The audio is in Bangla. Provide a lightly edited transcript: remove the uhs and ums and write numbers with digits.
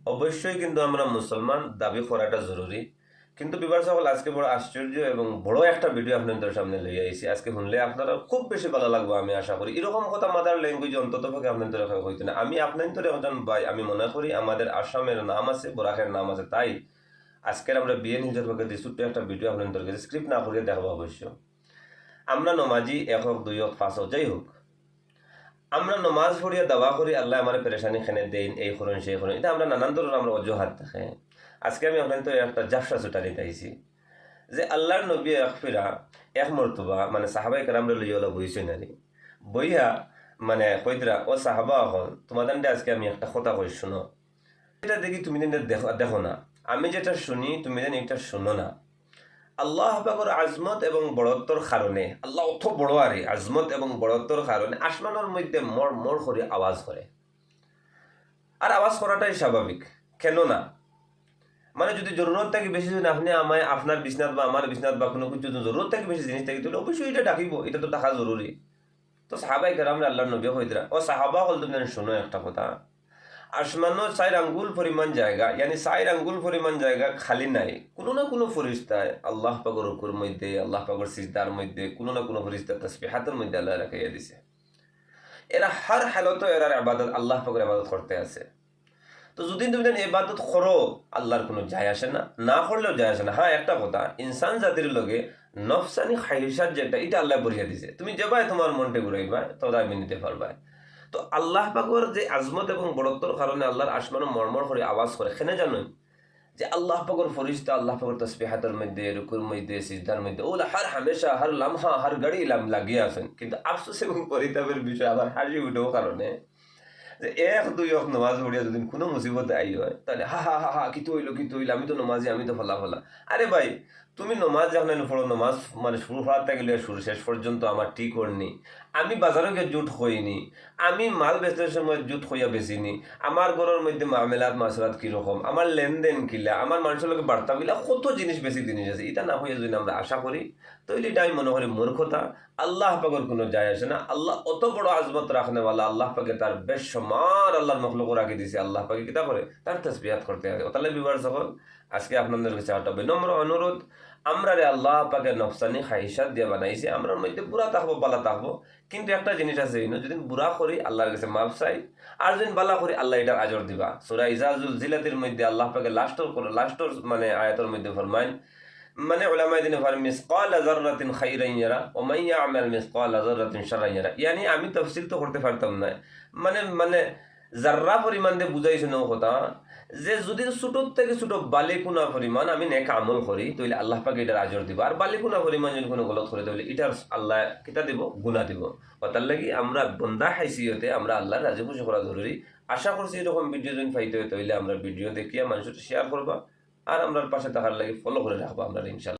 অবশ্যই কিন্তু আমরা মুসলমান দাবি করাটা জরুরি। কিন্তু বিবার সকল আজকে বড় আশ্চর্য এবং বড় একটা ভিডিও আপনাদের সামনে লইয়া আইছি। আজকে শুনলে আপনারা খুব বেশি ভালো লাগবে আমি আশা করি। এরকম কথা মাদার ল্যাঙ্গুয়েজ অন্তত পক্ষে আপনাদের হইতো না। আমি আপনাদের একজন ভাই, আমি মনে করি আমাদের আসামের নাম আছে, বরাকের নাম আছে, তাই আজকের আমরা বিএন হিজের পক্ষে দিয়ে ছোট্ট একটা ভিডিও আপনাদের কাছে স্ক্রিপ্ট না করিয়ে দেখবো। অবশ্য আমরা নমাজি 1 হোক 2 হোক 5 হোক যাই হোক, আমরা নমাজ পড়িয়া দাওয়া করি আল্লাহ আমার পেরেশানি খেনে দেন, এই করুন সেই করুন, এটা আমরা নানান ধরনের আমরা অজুহাত থাকে। আজকে আমি আপনাদের একটা জাফসা ছুটানি পাইছি যে আল্লাহর নবী একফিরা এক মর্তবা মানে সাহাবাই কারামরে লইয়া বইছে নারী বইয়া মানে কইতরা ও সাহাবা হল তোমাদের আজকে আমি একটা কথা কই শুনো, এটা দেখি তুমি দেখো দেখো না, আমি যেটা শুনি তুমি যেন এটা শুনো না। আল্লাহ পাকের আজমত এবং বড়ত্বর কারণে, আল্লাহ অত বড় আরে আজমত এবং বড়ত্বর কারণে আসমানের মধ্যে মর মর করে আওয়াজ করে। আর আওয়াজ করাটাই স্বাভাবিক, কেন না? মানে যদি জরুরত থাকে বেশি, যদি আপনি আমায় আপনার বিছনাথ বা আমার বিছনাথ বা কোনো কিছু জরুরত থাকে বেশি জিনিস থাকে, তাহলে অবশ্যই এটা ডাকিব, এটা তো টাকা জরুরি। তো সাহাবাই কেরাম আল্লাহ নবী হইতরা ও সাহাবা হল তুমি শোনো একটা কথা, আসমানো 4 আঙ্গুল পরিমাণ জায়গা, ইয়ানি 4 আঙ্গুল পরিমাণ জায়গা খালি নাই। কোনো না কোনো ফরিস্তায় আল্লাহ পাকের রুকুর মধ্যে, আল্লাহ পাকের সিজদার মধ্যে কোনো না কোনো ফরিস্তা তাসবিহাতের মধ্যে আল্লাহ রাখাইয়া দিছে। এরা হার হালত এরার ইবাদত আল্লাহ পাকের ইবাদত করতে আছে। তো যদি তুমি ইবাদত করো আল্লাহর কোনো যায় আসে না, না করলেও যায় আসে না। হ্যাঁ, একটা কথা, ইনসান জাতির লগে নফসানি খাইসাত যেটা, এটা আল্লাহ বরিয়া দিছে। তুমি যেবাই তোমার মনটা ঘুরাইবা তদাই নিতে পারবা। তো আল্লাহ পাকের যে আজমত এবং বড়ত্বর কারণে আল্লাহর আসমানে মরমর করে আওয়াজ করে, এখানে জানোই যে আল্লাহ পাকের ফরিস্তা আল্লাহ পাকের তাসবিহাতের মধ্যে, রুকুর মধ্যে, সিজদার মধ্যে ওলা হার হামেশা হার লামহা হার গাড়ি লাগিয়ে আছেন। কিন্তু আফসোস এবং পরিতাপের বিষয় আবার হাসি উঠেও কারণে যে 1 2 হোক নমাজ পড়িয়া যদি কোনো মুসিবত আই হয় তাহলে হা হা হা হা কিতো হইলো, আমি তো নমাজি, আমি তো ফলা। আরে ভাই, তুমি নমাজ যখন পড়ো, নমাজ মানে শুরু হওয়ার থেকে শুরু শেষ পর্যন্ত আমার ঠিক করনি, আমি বাজারে গিয়ে জুট হইনি, আমি মাল বেচার সময় জুট হইয়া বেচিনি, আমার ঘরের মধ্যে মামেলাত মাসরাত কিরকম, আমার লেনদেন কিলা, আমার মানুষের লোক বার্তা বিলা, কত জিনিস বেশি জিনিস আছে। এটা না হইয়া যদি আমরা আশা করি তাহলে এটা আমি মনে করি মূর্খতা। আল্লাহ পাকের কোনো যায় আসে না। আল্লাহ অত বড় আজমত রাখনেওয়ালা, আল্লাহ পাকে তার বেশ সমান আল্লাহর মখলুক রাখি দিছে। আল্লাহ পাকে কিতা করে তার তাসবিহাত করতে হবে। তাহলে বিবার সকল আজকে আপনাদের কাছে একটা বিনম্র অনুরোধ, আমরা রে আল্লাহ পাকে নফসানি খাইসাত দিয়ে বানাইছে, আমরা মধ্যে বুড়া থাকবো বালা থাকবো, কিন্তু একটা জিনিস আছে, যদি বুড়া করি আল্লাহর কাছে মাফ চাই, আর যদি বালা করি আল্লাহ এটার আজর দিবা। সূরা ইজাজুল জিলাতের মধ্যে আল্লাহ পাকে লাস্টর মানে আয়াতের মধ্যে ফরমায়, মানে উলামায়ে দিন ফরমান মিসকালা যাররাতিন খাইরান ইয়ারা ওয়া মান ইয়ামাল মিসকালা যাররাতিন শাররান ইয়ারা। ইয়ানি আমি তাফসীর তো করতে পারতাম না, মানে মানে যার্রা পরিমাণ দিয়ে বুঝাইছে না কথা, যে যদি ছোটোর থেকে ছোটো বালিকুনা পরিমাণ আমি নেক আমল করি তাহলে আল্লাহ পাকে এটার আজর দিব, আর বালিকুনা পরিমাণ যদি কোনো গলত করে তাহলে এটার আল্লাহ কিতা দিব, গুনাহ দিব। তার লাগি আমরা বন্দা হাইসিয়তে আমরা আল্লাহর রাজি খুশি করা জরুরি। আশা করছি এরকম ভিডিও যদি পাইতে হয় তাহলে আমরা ভিডিও দেখিয়া মানুষের শেয়ার করবা, আর আমরা পাশে থাকার লাগে ফলো করে রাখবো আমরা ইনশাল্লাহ।